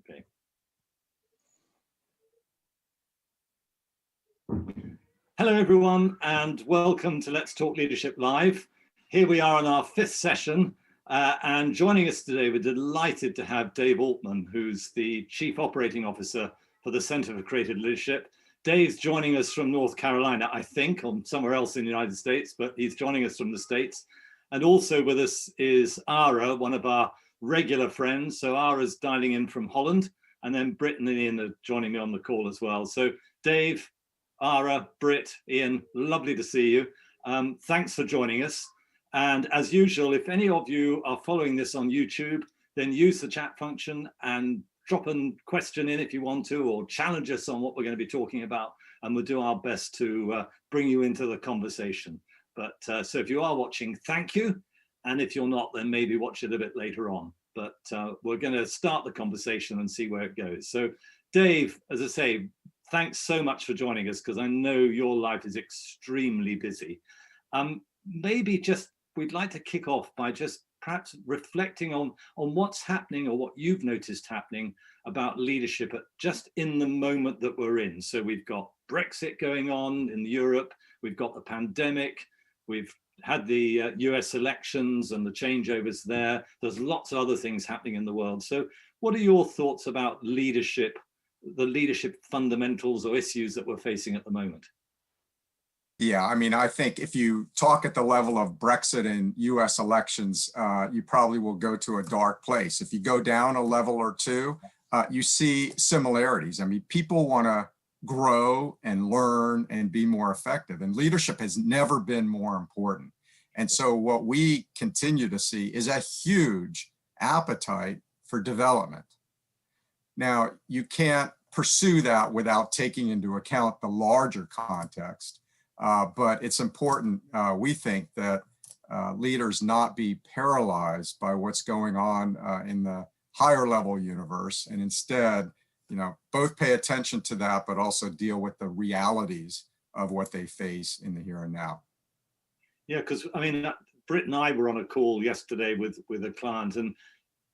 Okay. Hello, everyone, and welcome to Let's Talk Leadership Live. Here we are on our fifth session, and joining us today, we're delighted to have Dave Altman, who's the Chief Operating Officer for the Center for Creative Leadership. Dave's joining us from North Carolina, I think, or somewhere else in the United States, but he's joining us from the States. And also with us is Ara, one of our regular friends. So Ara's dialing in from Holland, and then Britt and Ian are joining me on the call as well. So Dave, Ara, Britt, Ian, lovely to see you. Thanks for joining us. And as usual, if any of you are following this on YouTube, then use the chat function and drop a question in if you want to, or challenge us on what we're going to be talking about, and we'll do our best to bring you into the conversation. But so if you are watching, thank you. And if you're not, then maybe watch it a bit later on. But we're going to start the conversation and see where it goes. So Dave, as I say, thanks so much for joining us, because I know your life is extremely busy. Maybe just we'd like to kick off by just perhaps reflecting on what's happening, or what you've noticed happening about leadership just in the moment that we're in. So we've got Brexit going on in Europe, we've got the pandemic, we've had the US elections and the changeovers there. There's lots of other things happening in the world. So what are your thoughts about leadership, the leadership fundamentals or issues that we're facing at the moment? Yeah, I mean, I think if you talk at the level of Brexit and US elections, you probably will go to a dark place. If you go down a level or two, you see similarities. I mean, people want to grow and learn and be more effective, and leadership has never been more important. And so what we continue to see is a huge appetite for development. Now, you can't pursue that without taking into account the larger context. But it's important, we think, that leaders not be paralyzed by what's going on in the higher level universe, and instead, both pay attention to that, but also deal with the realities of what they face in the here and now. Yeah, because I mean, Britt and I were on a call yesterday with a client, and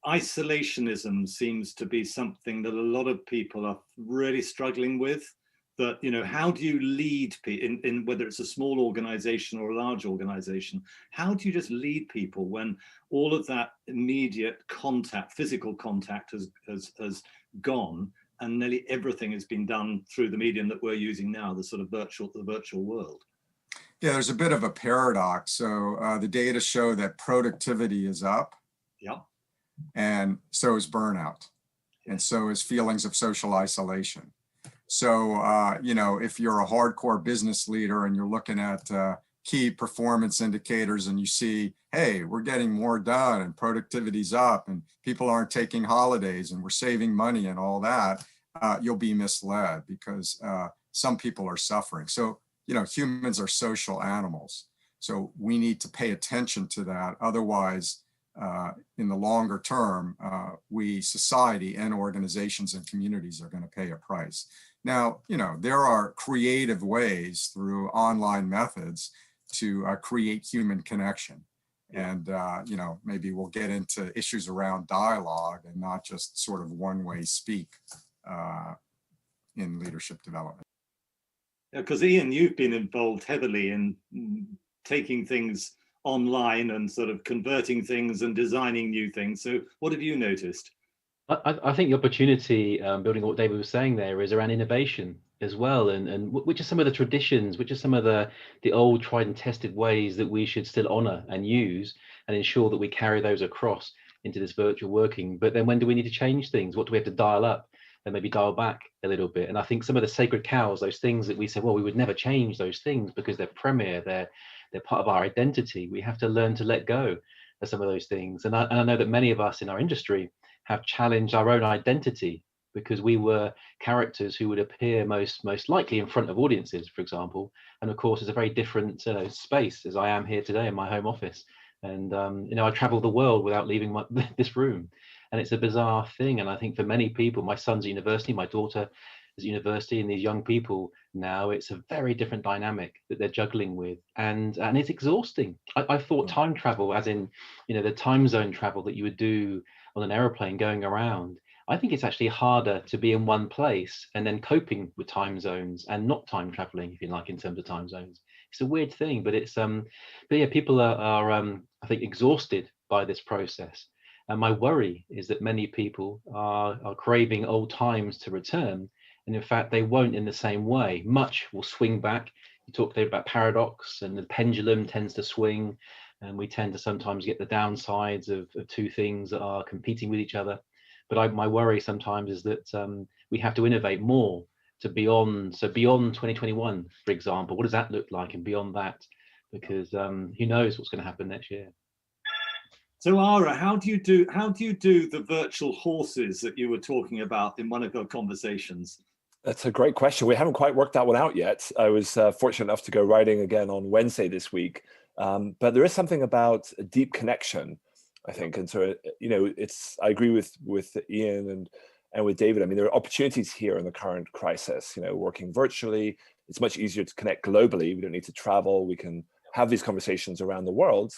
isolationism seems to be something that a lot of people are really struggling with. That, how do you lead people in whether it's a small organization or a large organization? How do you just lead people when all of that immediate contact, physical contact has gone, and nearly everything has been done through the medium that we're using now, the sort of virtual world? Yeah, there's a bit of a paradox. So the data show that productivity is up. Yeah. And so is burnout. And so is feelings of social isolation. So, if you're a hardcore business leader and you're looking at key performance indicators and you see, hey, we're getting more done and productivity's up and people aren't taking holidays and we're saving money and all that, you'll be misled, because some people are suffering. So, humans are social animals. So we need to pay attention to that. Otherwise, in the longer term, we, society and organizations and communities, are going to pay a price. Now, there are creative ways through online methods to create human connection. And, maybe we'll get into issues around dialogue and not just sort of one-way speak in leadership development. Yeah, because Ian, you've been involved heavily in taking things online and sort of converting things and designing new things. So what have you noticed? I think the opportunity, building on what David was saying there, is around innovation as well, and which are some of the traditions, which are some of the old tried and tested ways that we should still honor and use and ensure that we carry those across into this virtual working. But then when do we need to change things? What do we have to dial up and maybe dial back a little bit? And I think some of the sacred cows, those things that we said, well, we would never change those things because they're premier, they're part of our identity. We have to learn to let go of some of those things. And I know that many of us in our industry have challenged our own identity, because we were characters who would appear most likely in front of audiences, for example. And of course, it's a very different space, as I am here today in my home office. And I travel the world without leaving this room, and it's a bizarre thing. And I think for many people, my son's at university, my daughter is at university, and these young people now, it's a very different dynamic that they're juggling with, and it's exhausting. I thought time travel, as in the time zone travel that you would do on an aeroplane going around, I think it's actually harder to be in one place and then coping with time zones and not time traveling, if you like, in terms of time zones. It's a weird thing, but but yeah, people are I think exhausted by this process. And my worry is that many people are craving old times to return. And in fact, they won't in the same way. Much will swing back. You talked there about paradox, and the pendulum tends to swing. And we tend to sometimes get the downsides of two things that are competing with each other. But my worry sometimes is that we have to innovate more to beyond 2021, for example. What does that look like, and beyond that? Because who knows what's going to happen next year. So Ara, how do you do the virtual horses that you were talking about in one of your conversations? That's a great question. We haven't quite worked that one out yet. I was fortunate enough to go riding again on Wednesday this week. But there is something about a deep connection, I think. And so, you know, I agree with Ian and with David. I mean, there are opportunities here in the current crisis, you know, working virtually. It's much easier to connect globally. We don't need to travel. We can have these conversations around the world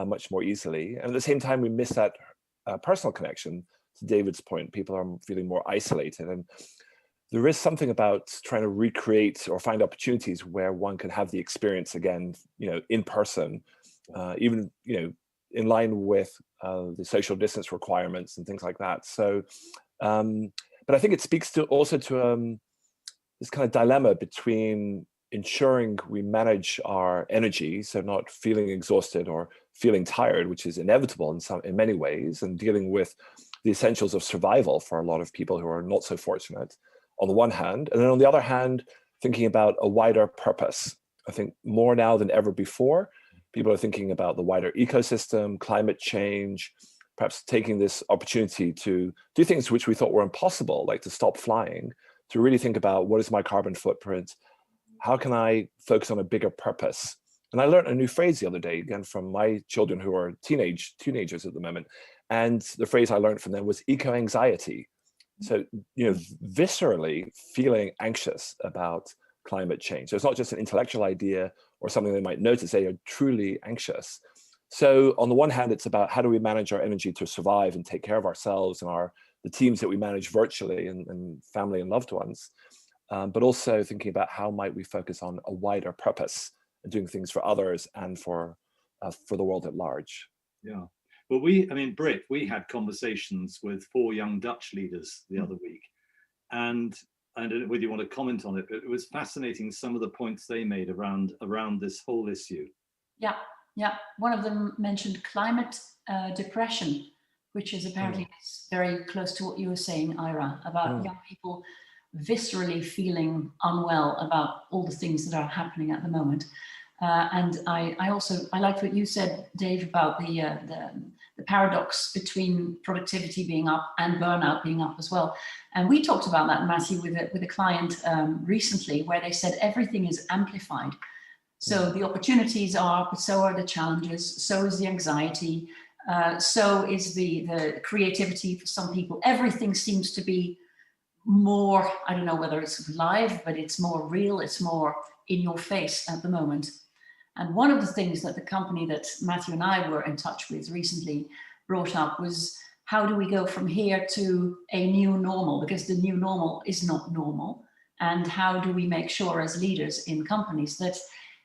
much more easily. And at the same time, we miss that personal connection. To David's point, people are feeling more isolated. And there is something about trying to recreate or find opportunities where one can have the experience again, you know, in person, even, you know, in line with the social distance requirements and things like that. So, but I think it speaks to also to this kind of dilemma between ensuring we manage our energy, so not feeling exhausted or feeling tired, which is inevitable in many ways, and dealing with the essentials of survival for a lot of people who are not so fortunate, on the one hand, and then on the other hand, thinking about a wider purpose. I think more now than ever before, people are thinking about the wider ecosystem, climate change, perhaps taking this opportunity to do things which we thought were impossible, like to stop flying, to really think about what is my carbon footprint? How can I focus on a bigger purpose? And I learned a new phrase the other day, again, from my children who are teenagers at the moment. And the phrase I learned from them was eco-anxiety. So, you know, viscerally feeling anxious about climate change. So it's not just an intellectual idea or something they might notice, they are truly anxious. So on the one hand, it's about how do we manage our energy to survive and take care of ourselves and the teams that we manage virtually and family and loved ones. But also thinking about how might we focus on a wider purpose and doing things for others and for the world at large. Yeah. Well, Britt, we had conversations with 4 young Dutch leaders the other week, and I don't know whether you want to comment on it, but it was fascinating some of the points they made around this whole issue. Yeah. One of them mentioned climate depression, which is apparently very close to what you were saying, Ira, about young people viscerally feeling unwell about all the things that are happening at the moment. And I liked what you said, Dave, about the paradox between productivity being up and burnout being up as well. And we talked about that, Matthew, with a client recently, where they said everything is amplified. So the opportunities are, but so are the challenges. So is the anxiety. So is the creativity for some people. Everything seems to be more, I don't know whether it's live, but it's more real. It's more in your face at the moment. And one of the things that the company that Matthew and I were in touch with recently brought up was, how do we go from here to a new normal? Because the new normal is not normal. And how do we make sure as leaders in companies that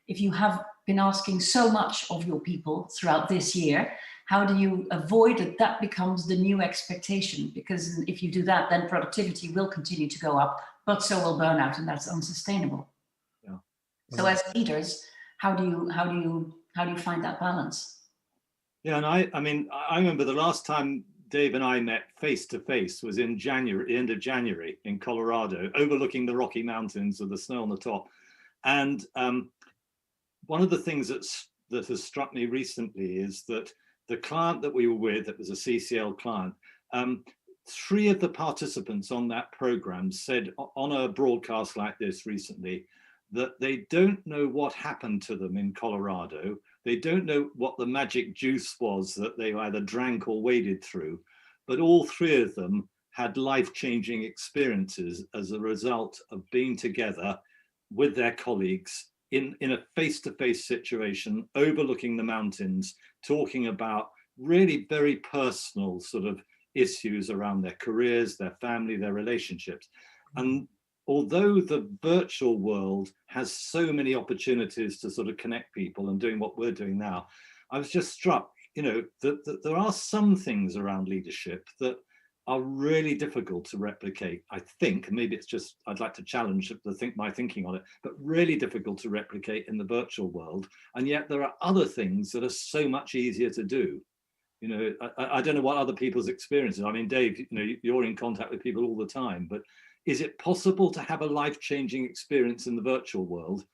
if you have been asking so much of your people throughout this year, how do you avoid that becomes the new expectation? Because if you do that, then productivity will continue to go up, but so will burnout, and that's unsustainable. Yeah. So as leaders, how do you find that balance? Yeah, and I remember the last time Dave and I met face to face was in January, the end of January in Colorado, overlooking the Rocky Mountains with the snow on the top. And one of the things that has struck me recently is that the client that we were with, that was a CCL client, 3 of the participants on that program said on a broadcast like this recently that they don't know what happened to them in Colorado. They don't know what the magic juice was that they either drank or waded through, but all 3 of them had life-changing experiences as a result of being together with their colleagues in a face-to-face situation, overlooking the mountains, talking about really very personal sort of issues around their careers, their family, their relationships. And although the virtual world has so many opportunities to sort of connect people and doing what we're doing now, I was just struck, you know, that there are some things around leadership that are really difficult to replicate, I think. Maybe it's just, I'd like to challenge my thinking on it, but really difficult to replicate in the virtual world. And yet there are other things that are so much easier to do. You know, I don't know what other people's experiences. I mean, Dave, you know, you're in contact with people all the time, but is it possible to have a life-changing experience in the virtual world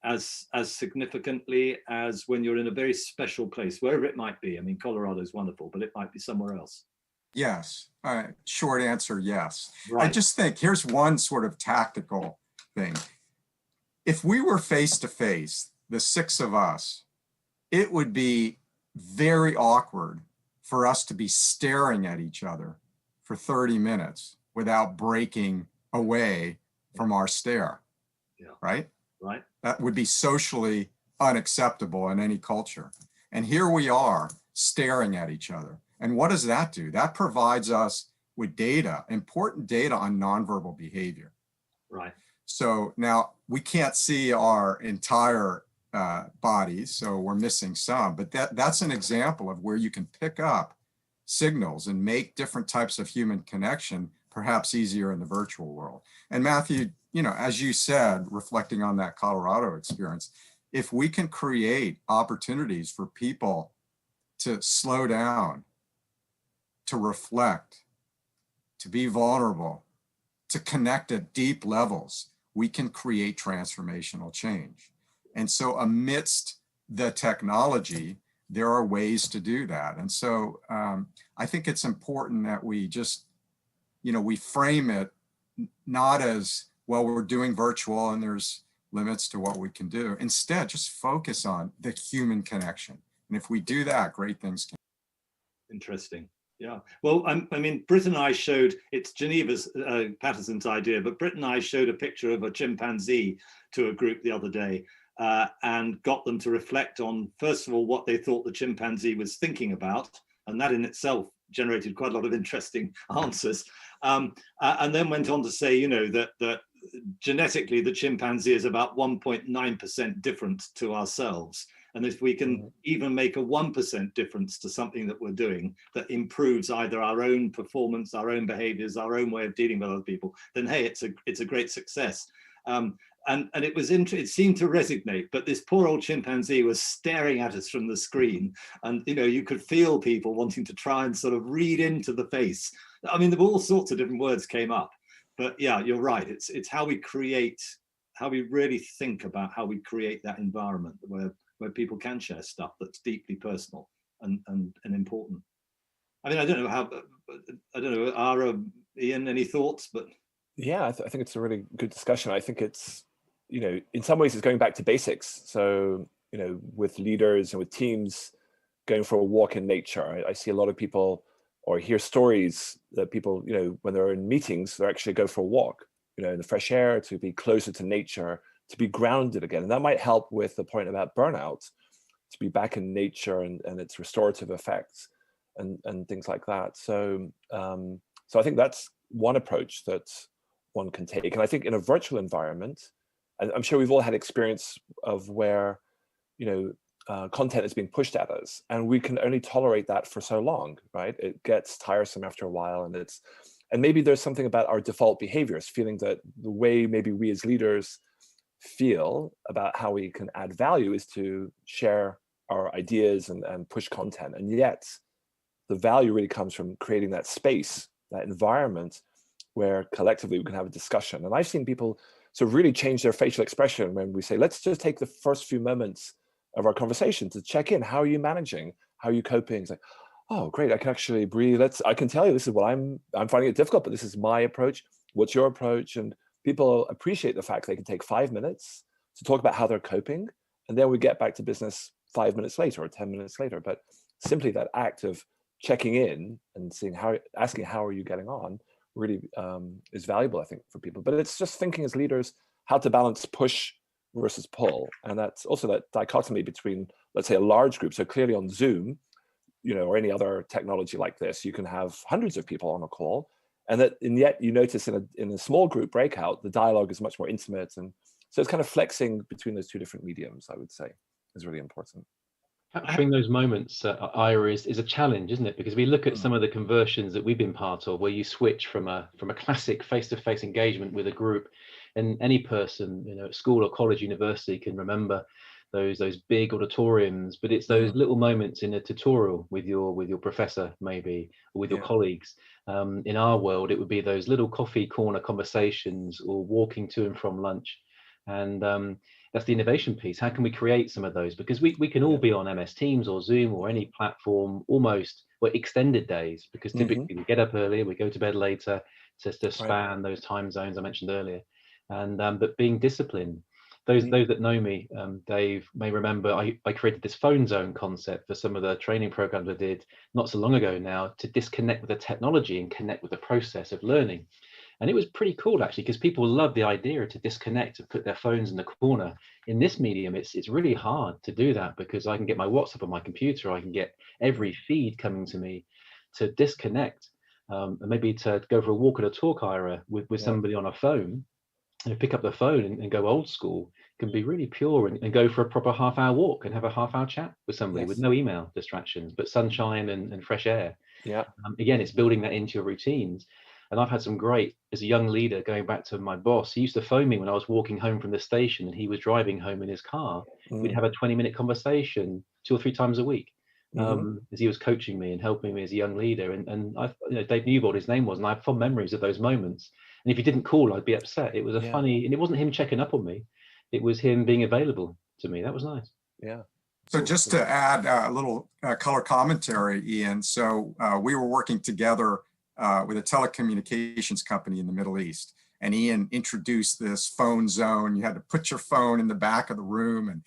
as significantly as when you're in a very special place, wherever it might be? I mean, Colorado is wonderful, but it might be somewhere else. Yes. Short answer, yes. Right. I just think here's one sort of tactical thing. If we were face to face, the six of us, it would be very awkward for us to be staring at each other for 30 minutes without breaking away from our stare. Yeah. Right? Right. That would be socially unacceptable in any culture. And here we are staring at each other. And what does that do? That provides us with data, important data on nonverbal behavior. Right. So now we can't see our entire bodies, so we're missing some, but that's an example of where you can pick up signals and make different types of human connection perhaps easier in the virtual world. And Matthew, you know, as you said, reflecting on that Colorado experience, if we can create opportunities for people to slow down, to reflect, to be vulnerable, to connect at deep levels, we can create transformational change. And so amidst the technology, there are ways to do that. And so I think it's important that we just, you know, we frame it not as, well, we're doing virtual and there's limits to what we can do. Instead, just focus on the human connection. And if we do that, great things can. Interesting. Yeah. Well, I mean, Britt and I showed, it's Geneva's, Patterson's idea, but Britt and I showed a picture of a chimpanzee to a group the other day and got them to reflect on, first of all, what they thought the chimpanzee was thinking about. And that in itself generated quite a lot of interesting answers. And then went on to say, you know, that genetically, the chimpanzee is about 1.9% different to ourselves. And if we can even make a 1% difference to something that we're doing that improves either our own performance, our own behaviors, our own way of dealing with other people, then hey, it's a great success. And it seemed to resonate, but this poor old chimpanzee was staring at us from the screen, and you know, you could feel people wanting to try and sort of read into the face. I mean, there were all sorts of different words came up, but yeah, you're right. It's how we create, how we really think about how we create that environment where people can share stuff that's deeply personal and important. I mean, I don't know, Ara, Ian, any thoughts? But yeah, I think it's a really good discussion. I think it's, you know, in some ways it's going back to basics. So, you know, with leaders and with teams going for a walk in nature, I see a lot of people or hear stories that people, you know, when they're in meetings, they actually go for a walk, you know, in the fresh air, to be closer to nature, to be grounded again. And that might help with the point about burnout, to be back in nature and its restorative effects and things like that. So, so I think that's one approach that one can take. And I think in a virtual environment, and I'm sure we've all had experience of where, you know, content is being pushed at us, and we can only tolerate that for so long, right? It gets tiresome after a while, and maybe there's something about our default behaviors, feeling that the way maybe we as leaders feel about how we can add value is to share our ideas and push content. And yet the value really comes from creating that space, that environment where collectively we can have a discussion. And I've seen people sort of really change their facial expression when we say, let's just take the first few moments of our conversation to check in. How are you managing? How are you coping? It's like, oh, great, I can actually breathe. I can tell you, this is what I'm finding it difficult, but this is my approach. What's your approach? And people appreciate the fact they can take 5 minutes to talk about how they're coping. And then we get back to business 5 minutes later or 10 minutes later. But simply that act of checking in and asking how are you getting on really is valuable, I think, for people. But it's just thinking as leaders how to balance push versus pull. And that's also that dichotomy between, let's say, a large group. So clearly on Zoom, or any other technology like this, you can have hundreds of people on a call, and yet you notice in a small group breakout, the dialogue is much more intimate. And so it's kind of flexing between those two different mediums, I would say, is really important. Capturing those moments, Ira, is a challenge, isn't it? Because we look at some of the conversions that we've been part of, where you switch from a classic face-to-face engagement with a group, and any person, at school or college, university, can remember those big auditoriums. But it's those little moments in a tutorial with your professor, maybe, or with your colleagues. In our world, it would be those little coffee corner conversations or walking to and from lunch, and that's the innovation piece. How can we create some of those? Because we can all be on MS Teams or Zoom or any platform almost, extended days, because typically we get up earlier, we go to bed later to span those time zones I mentioned earlier. And but being disciplined. Those that know me, Dave, may remember I created this phone zone concept for some of the training programs I did not so long ago now, to disconnect with the technology and connect with the process of learning. And it was pretty cool, actually, because people love the idea to disconnect, to put their phones in the corner. In this medium, it's really hard to do that, because I can get my WhatsApp on my computer, I can get every feed coming to me. To disconnect, and maybe to go for a walk and a talk, Ira, with somebody on a phone, and pick up the phone and go old school, can be really pure, and go for a proper half-hour walk and have a half-hour chat with somebody with no email distractions, but sunshine and fresh air. Again, it's building that into your routines. And I've had some great, as a young leader, going back to my boss, he used to phone me when I was walking home from the station and he was driving home in his car. We'd have a 20-minute conversation 2 or 3 times a week, as he was coaching me and helping me as a young leader. And I, Dave Newbold, his name was, and I have fond memories of those moments. And if he didn't call, I'd be upset. It was a funny, and it wasn't him checking up on me. It was him being available to me. That was nice. Yeah. So just to add a little color commentary, Ian. So we were working together with a telecommunications company in the Middle East. And Ian introduced this phone zone. You had to put your phone in the back of the room, and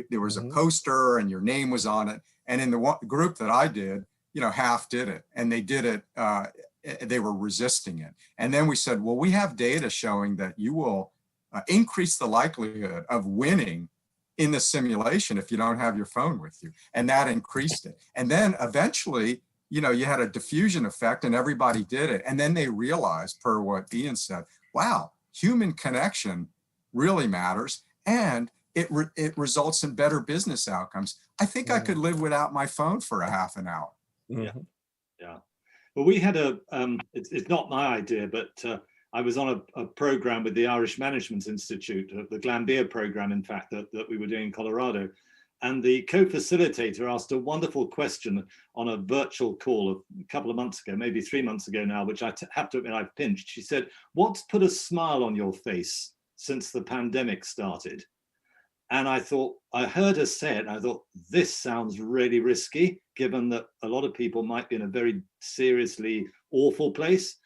there was a poster and your name was on it. And in the group that I did, half did it, and they did it, they were resisting it. And then we said, well, we have data showing that you will increase the likelihood of winning in the simulation if you don't have your phone with you. And that increased it. And then eventually, you had a diffusion effect and everybody did it. And then they realized, per what Ian said, wow, human connection really matters. And it results in better business outcomes. I think I could live without my phone for a half an hour. Yeah. Well, we had it's not my idea, but I was on a program with the Irish Management Institute, the Glanbia program, in fact, that we were doing in Colorado. And the co-facilitator asked a wonderful question on a virtual call a couple of months ago, maybe 3 months ago now, which I have to admit I've pinched. She said, what's put a smile on your face since the pandemic started? And I heard her say it, and I thought, this sounds really risky, given that a lot of people might be in a very seriously awful place.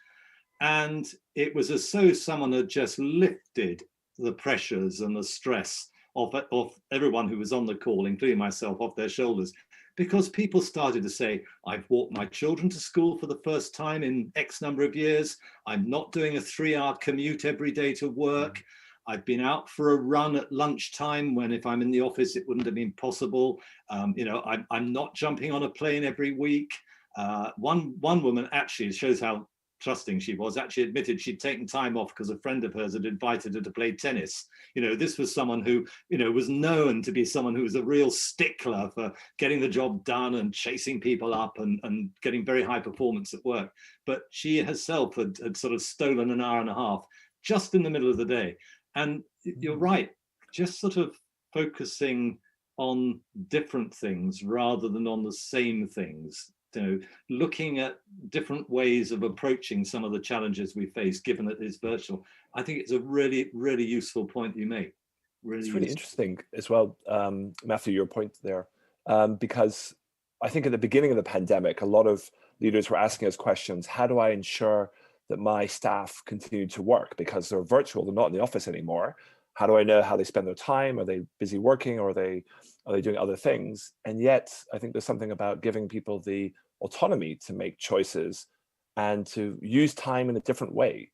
And it was as though someone had just lifted the pressures and the stress of everyone who was on the call, including myself, off their shoulders, because people started to say, I've walked my children to school for the first time in X number of years. I'm not doing a 3-hour commute every day to work. I've been out for a run at lunchtime when, if I'm in the office, it wouldn't have been possible. I'm not jumping on a plane every week. One woman, actually, shows how trusting she was, actually admitted she'd taken time off because a friend of hers had invited her to play tennis. This was someone who, was known to be someone who was a real stickler for getting the job done and chasing people up and getting very high performance at work. But she herself had sort of stolen an hour and a half just in the middle of the day. And you're right, just sort of focusing on different things rather than on the same things. Looking at different ways of approaching some of the challenges we face, given that it's virtual. I think it's a really, really useful point you make. It's really interesting as well, Matthew, your point there, because I think at the beginning of the pandemic, a lot of leaders were asking us questions. How do I ensure that my staff continue to work? Because they're virtual, they're not in the office anymore. How do I know how they spend their time? Are they busy working, or are they doing other things? And yet, I think there's something about giving people the autonomy to make choices and to use time in a different way.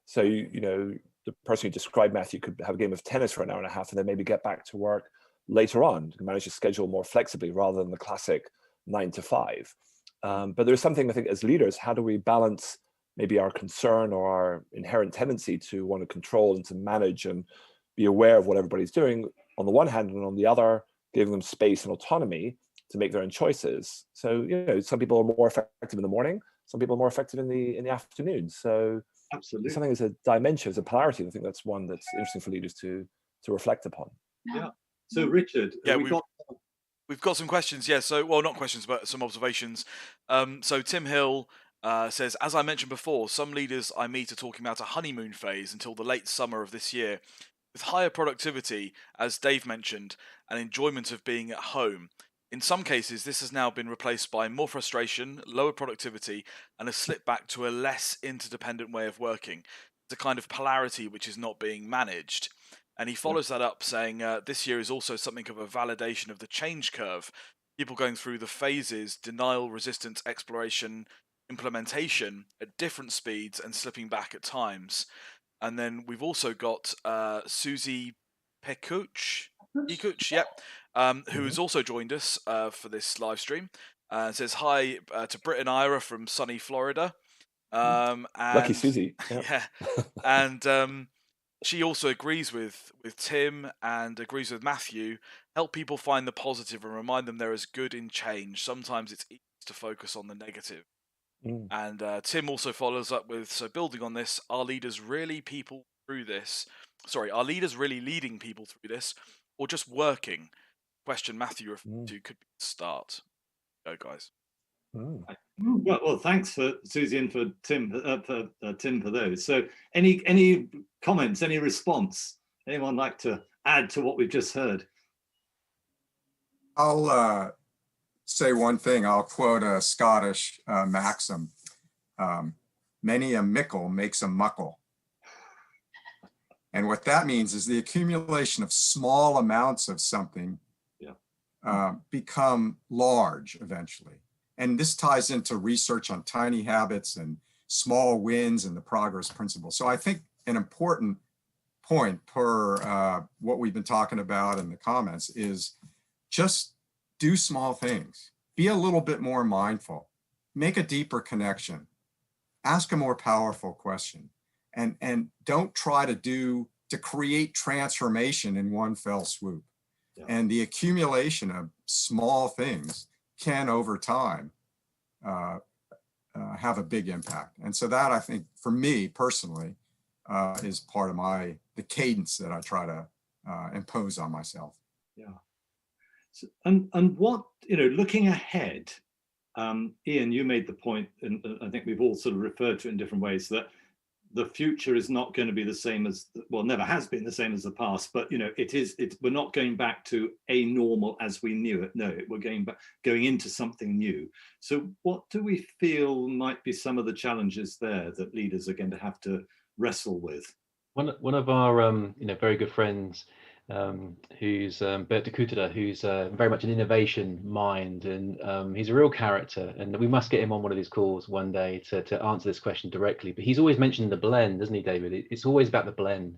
So, the person you described, Matthew, could have a game of tennis for an hour and a half and then maybe get back to work later on. You can manage to schedule more flexibly rather than the classic 9 to 5. But there's something, I think, as leaders, how do we balance maybe our concern or our inherent tendency to want to control and to manage and be aware of what everybody's doing on the one hand, and on the other, giving them space and autonomy to make their own choices. So, some people are more effective in the morning, some people are more effective in the afternoon. So Absolutely. something as a dimension, as a polarity, I think that's one that's interesting for leaders to reflect upon. Yeah. So Richard, yeah, we've got some questions. Yeah, so, well, not questions, but some observations. So Tim Hill says, as I mentioned before, some leaders I meet are talking about a honeymoon phase until the late summer of this year, with higher productivity, as Dave mentioned, and enjoyment of being at home. In some cases, this has now been replaced by more frustration, lower productivity, and a slip back to a less interdependent way of working. It's a kind of polarity which is not being managed. And he follows that up saying, this year is also something of a validation of the change curve. People going through the phases, denial, resistance, exploration, implementation at different speeds and slipping back at times. And then we've also got Susie Pekuch, yep, who has also joined us for this live stream. Says hi to Britt and Ira from sunny Florida. And, Lucky Susie. Yeah. And she also agrees with Tim and agrees with Matthew. Help people find the positive and remind them there is good in change. Sometimes it's easy to focus on the negative. And Tim also follows up with, so building on this, are leaders really people through this? Sorry, are leaders really leading people through this, or just working? Question Matthew referred to could be the start. Go, guys. Well, thanks for Susie and for Tim for those. So, any comments, any response? Anyone like to add to what we've just heard? I'll say one thing. I'll quote a Scottish maxim: "Many a mickle makes a muckle." And what that means is the accumulation of small amounts of something become large eventually. And this ties into research on tiny habits and small wins and the progress principle. So I think an important point per what we've been talking about in the comments is just do small things. Be a little bit more mindful. Make a deeper connection. Ask a more powerful question. And don't try to create transformation in one fell swoop. Yeah. And the accumulation of small things can, over time, have a big impact. And so that, I think, for me personally, is part of the cadence that I try to impose on myself. Yeah. So, and what, looking ahead, Ian, you made the point, and I think we've all sort of referred to it in different ways, that the future is not going to be the same as, well, never has been the same as the past, but we're not going back to a normal as we knew it. No, we're going into something new. So what do we feel might be some of the challenges there that leaders are going to have to wrestle with? One of our very good friends, who's Bert de Kuttera, who's very much an innovation mind, and he's a real character, and we must get him on one of these calls one day to answer this question directly. But he's always mentioned the blend, doesn't he, David? It's always about the blend.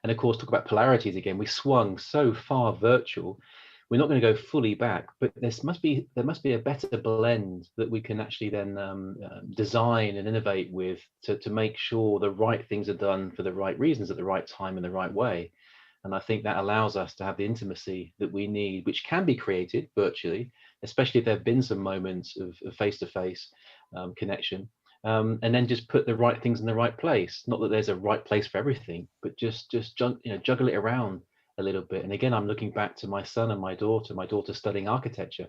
And of course, talk about polarities again. We swung so far virtual. We're not going to go fully back, but there must be a better blend that we can actually then design and innovate with to make sure the right things are done for the right reasons at the right time in the right way. And I think that allows us to have the intimacy that we need, which can be created virtually, especially if there have been some moments of face-to-face connection, and then just put the right things in the right place. Not that there's a right place for everything, but just juggle it around a little bit. And again, I'm looking back to my son and my daughter studying architecture,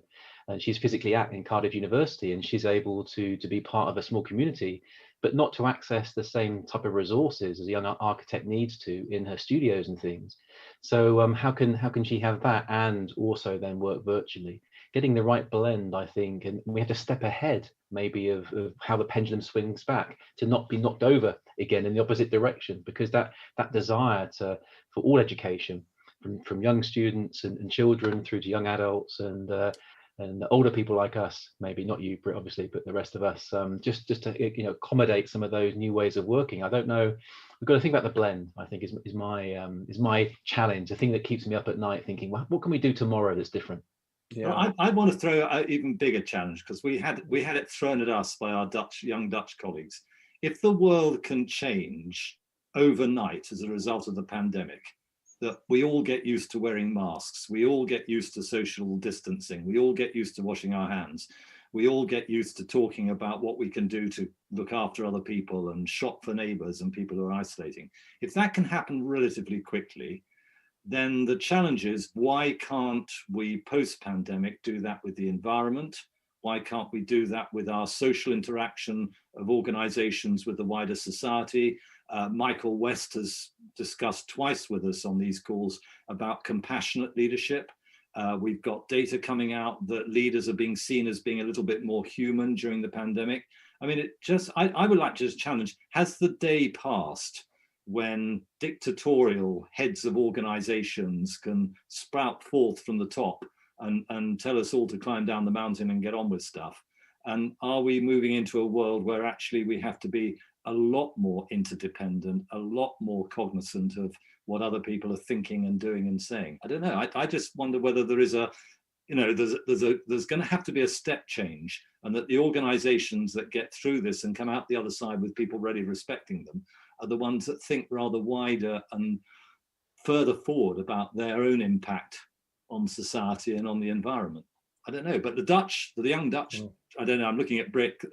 and she's physically in Cardiff University, and she's able to be part of a small community, but not to access the same type of resources as a young architect needs to in her studios and things. So how can she have that and also then work virtually? Getting the right blend, I think, and we have to step ahead maybe of how the pendulum swings back to not be knocked over again in the opposite direction, because that desire for all education, from young students and children through to young adults and older people like us, maybe not you, Britt, obviously, but the rest of us, just to accommodate some of those new ways of working. I don't know. We've got to think about the blend, I think, is my challenge, the thing that keeps me up at night thinking, well, what can we do tomorrow that's different? Yeah. I want to throw an even bigger challenge, because we had it thrown at us by our young Dutch colleagues. If the world can change overnight as a result of the pandemic, that we all get used to wearing masks, we all get used to social distancing, we all get used to washing our hands, we all get used to talking about what we can do to look after other people and shop for neighbors and people who are isolating. If that can happen relatively quickly, then the challenge is, why can't we post-pandemic do that with the environment? Why can't we do that with our social interaction of organizations with the wider society? Michael West has discussed twice with us on these calls about compassionate leadership. We've got data coming out that leaders are being seen as being a little bit more human during the pandemic. I mean, I would like to just challenge, has the day passed when dictatorial heads of organizations can sprout forth from the top and tell us all to climb down the mountain and get on with stuff? And are we moving into a world where actually we have to be a lot more interdependent, a lot more cognizant of what other people are thinking and doing and saying? I don't know. I just wonder whether there is there's going to have to be a step change, and that the organizations that get through this and come out the other side with people really respecting them are the ones that think rather wider and further forward about their own impact on society and on the environment. I don't know, but the young Dutch, I don't know, I'm looking at Brick,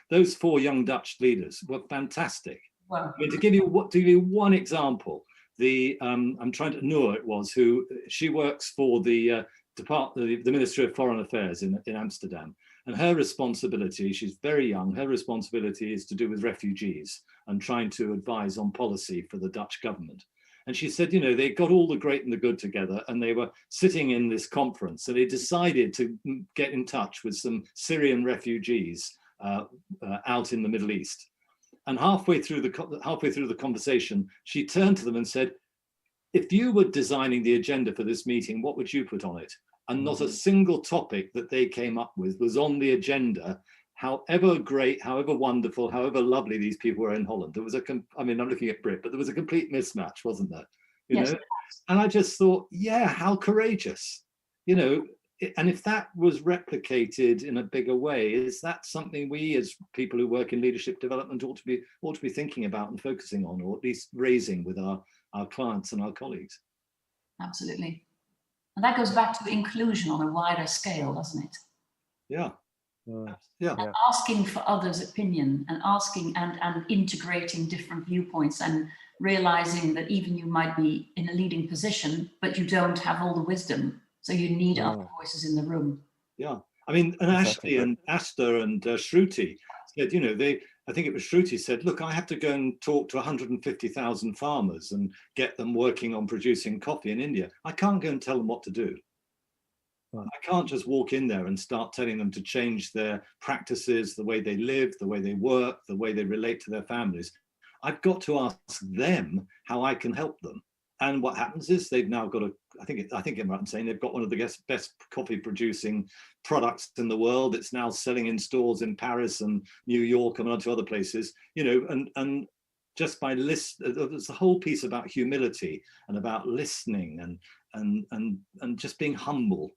those 4 young Dutch leaders were fantastic. Well, I mean, to give you one example, I'm trying to know it was who she works for the Ministry of Foreign Affairs in Amsterdam, and her responsibility, she's very young, her responsibility is to do with refugees and trying to advise on policy for the Dutch government. And she said, they got all the great and the good together, and they were sitting in this conference, and they decided to get in touch with some Syrian refugees out in the Middle East. And halfway through the conversation, she turned to them and said, if you were designing the agenda for this meeting, what would you put on it? And not a single topic that they came up with was on the agenda, however great, however wonderful, however lovely these people were in Holland. There was I'm looking at Brit, but there was a complete mismatch, wasn't there? Yes. And I just thought, yeah, how courageous, and if that was replicated in a bigger way, is that something we as people who work in leadership development ought to be thinking about and focusing on, or at least raising with our clients and our colleagues? Absolutely. And that goes back to inclusion on a wider scale, doesn't it? Yeah. And asking for others' opinion, and asking and integrating different viewpoints, and realizing that even you might be in a leading position, but you don't have all the wisdom. So you need other voices in the room. Yeah. I mean, and Ashley and Asta and Shruti said, I think it was Shruti said, look, I have to go and talk to 150,000 farmers and get them working on producing coffee in India. I can't go and tell them what to do. I can't just walk in there and start telling them to change their practices, the way they live, the way they work, the way they relate to their families. I've got to ask them how I can help them. And what happens is they've now got I think I'm right in saying they've got one of the best coffee producing products in the world. It's now selling in stores in Paris and New York and other places, and just by there's a whole piece about humility and about listening and just being humble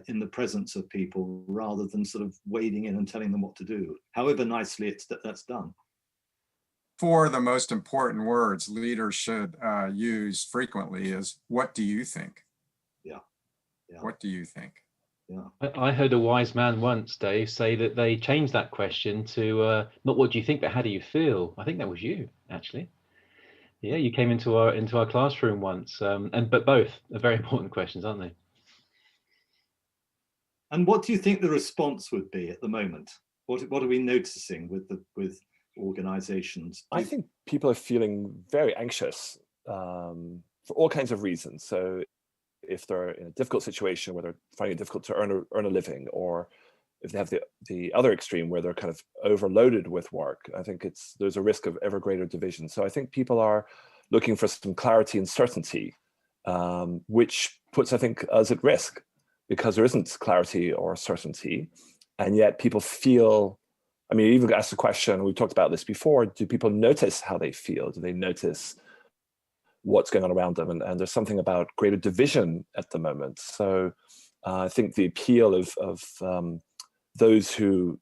in the presence of people, rather than sort of wading in and telling them what to do, however nicely that's done. 4 of the most important words leaders should use frequently is, what do you think? Yeah. What do you think? Yeah. I heard a wise man once, Dave, say that they changed that question to not what do you think, but how do you feel? I think that was you, actually. Yeah, you came into our classroom once, but both are very important questions, aren't they? And what do you think the response would be at the moment? What are we noticing with organizations? I think people are feeling very anxious for all kinds of reasons. So if they're in a difficult situation where they're finding it difficult to earn a living, or if they have the other extreme where they're kind of overloaded with work, I think there's a risk of ever greater division. So I think people are looking for some clarity and certainty, which puts, I think, us at risk, because there isn't clarity or certainty. And yet people feel, I mean, you even asked the question, we've talked about this before, do people notice how they feel? Do they notice what's going on around them? And there's something about greater division at the moment. So I think the appeal of those who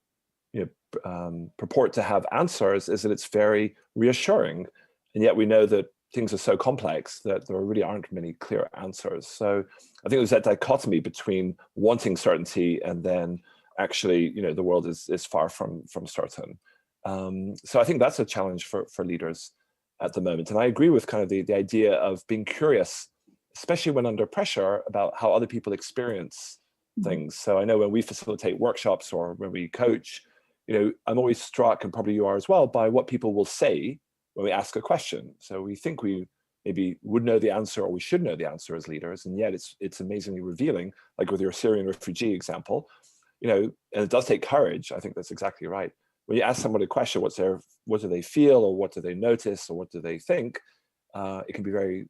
purport to have answers is that it's very reassuring, and yet we know that things are so complex that there really aren't many clear answers. So I think there's that dichotomy between wanting certainty and then actually, the world is far from certain. So I think that's a challenge for leaders at the moment. And I agree with kind of the idea of being curious, especially when under pressure, about how other people experience things. So I know when we facilitate workshops or when we coach, I'm always struck, and probably you are as well, by what people will say when we ask a question. So we think we maybe would know the answer, or we should know the answer as leaders, and yet it's amazingly revealing, like with your Syrian refugee example, and it does take courage. I think that's exactly right. When you ask someone a question, what do they feel, or what do they notice, or what do they think, it can be very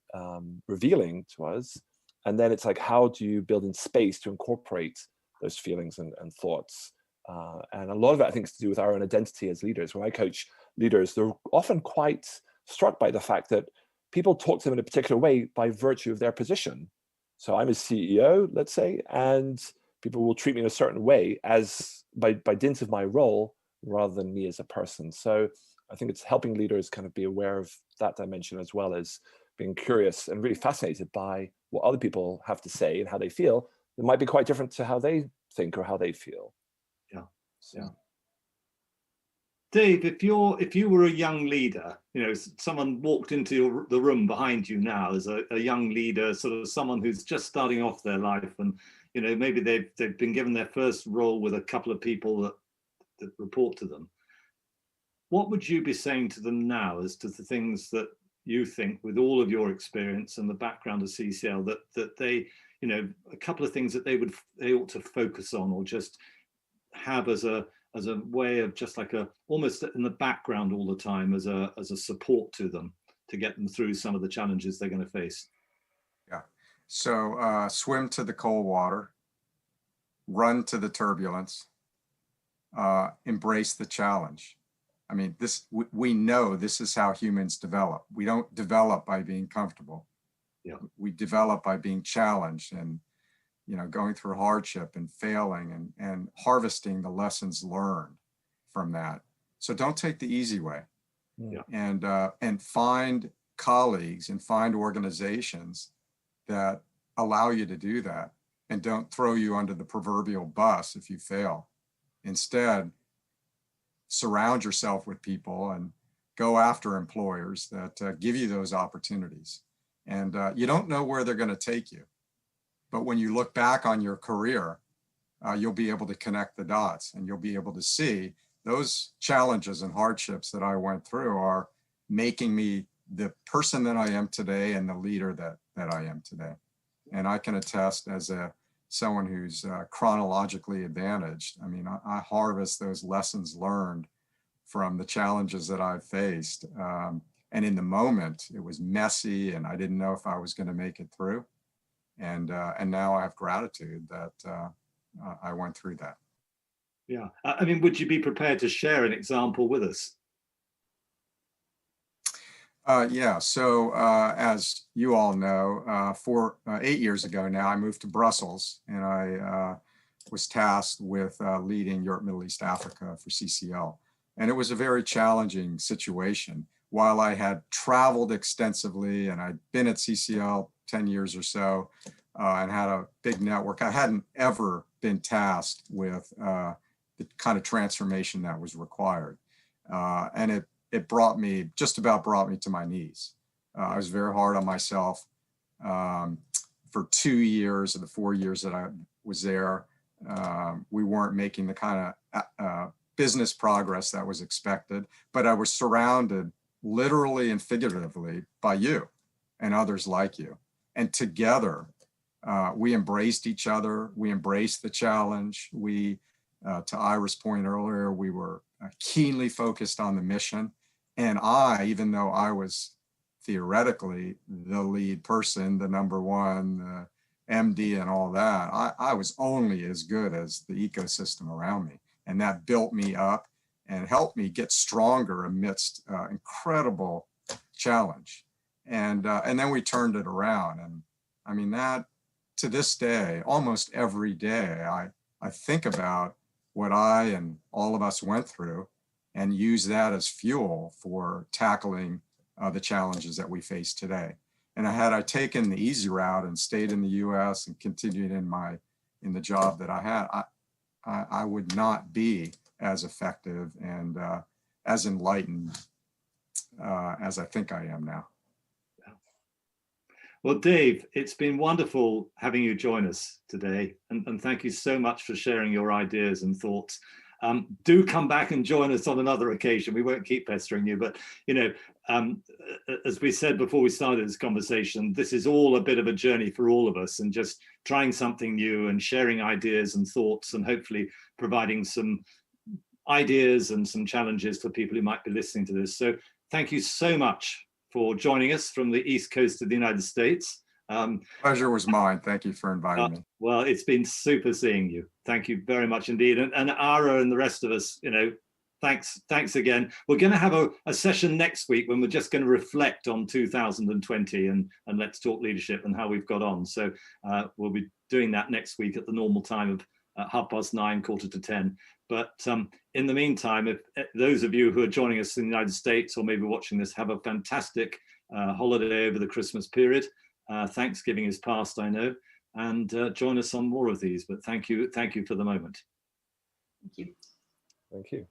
revealing to us. And then it's like, how do you build in space to incorporate those feelings and thoughts? And a lot of that, I think, is to do with our own identity as leaders. When I coach leaders, they're often quite struck by the fact that people talk to them in a particular way by virtue of their position. So I'm a CEO, let's say, and people will treat me in a certain way as by dint of my role rather than me as a person. So I think it's helping leaders kind of be aware of that dimension, as well as being curious and really fascinated by what other people have to say and how they feel. It might be quite different to how they think or how they feel. Yeah. So. Yeah. Dave, if you were a young leader, someone walked into the room behind you now as a young leader, sort of someone who's just starting off their life, and maybe they've been given their first role with a couple of people that report to them. What would you be saying to them now as to the things that you think, with all of your experience and the background of CCL, that they, a couple of things that they ought to focus on, or just have as a way of just like almost in the background all the time as a support to them to get them through some of the challenges they're going to face? Yeah. So swim to the cold water, run to the turbulence, embrace the challenge. I mean, we know this is how humans develop. We don't develop by being comfortable. Yeah. We develop by being challenged and going through hardship and failing and harvesting the lessons learned from that. So don't take the easy way. Yeah. And find colleagues and find organizations that allow you to do that and don't throw you under the proverbial bus if you fail. Instead, surround yourself with people and go after employers that give you those opportunities. And you don't know where they're going to take you. But when you look back on your career, you'll be able to connect the dots, and you'll be able to see those challenges and hardships that I went through are making me the person that I am today and the leader that I am today. And I can attest, as someone who's chronologically advantaged, I mean, I harvest those lessons learned from the challenges that I've faced. And in the moment, it was messy and I didn't know if I was going to make it through. And now I have gratitude that I went through that. Yeah. I mean, would you be prepared to share an example with us? Yeah. So as you all know, 8 years ago now, I moved to Brussels, and I was tasked with leading Europe, Middle East, Africa for CCL. And it was a very challenging situation. While I had traveled extensively and I'd been at CCL 10 years or so and had a big network, I hadn't ever been tasked with the kind of transformation that was required. And it just about brought me to my knees. I was very hard on myself. For 2 years of the 4 years that I was there, we weren't making the kind of business progress that was expected, but I was surrounded literally and figuratively by you and others like you. And together, we embraced each other. We embraced the challenge. To Ira's point earlier, we were keenly focused on the mission. And even though I was theoretically the lead person, the number one, the MD and all that, I was only as good as the ecosystem around me. And that built me up and helped me get stronger amidst incredible challenge. And then we turned it around. And I mean, that to this day, almost every day, I think about what I and all of us went through and use that as fuel for tackling the challenges that we face today. And had I taken the easy route and stayed in the US and continued in the job that I had, I would not be as effective and as enlightened as I think I am now. Well, Dave, it's been wonderful having you join us today. And thank you so much for sharing your ideas and thoughts. Do come back and join us on another occasion. We won't keep pestering you, but as we said before we started this conversation, this is all a bit of a journey for all of us, and just trying something new and sharing ideas and thoughts, and hopefully providing some ideas and some challenges for people who might be listening to this. So thank you so much for joining us from the East Coast of the United States. Pleasure was mine. Thank you for inviting me. Well, it's been super seeing you. Thank you very much indeed. And Ara and the rest of us, thanks again. We're going to have a session next week when we're just going to reflect on 2020 and let's talk leadership and how we've got on. So we'll be doing that next week at the normal time of 9:30, 9:45. But in the meantime, if those of you who are joining us in the United States or maybe watching this, have a fantastic holiday over the Christmas period. Thanksgiving is past, I know, and join us on more of these. But thank you for the moment. Thank you. Thank you.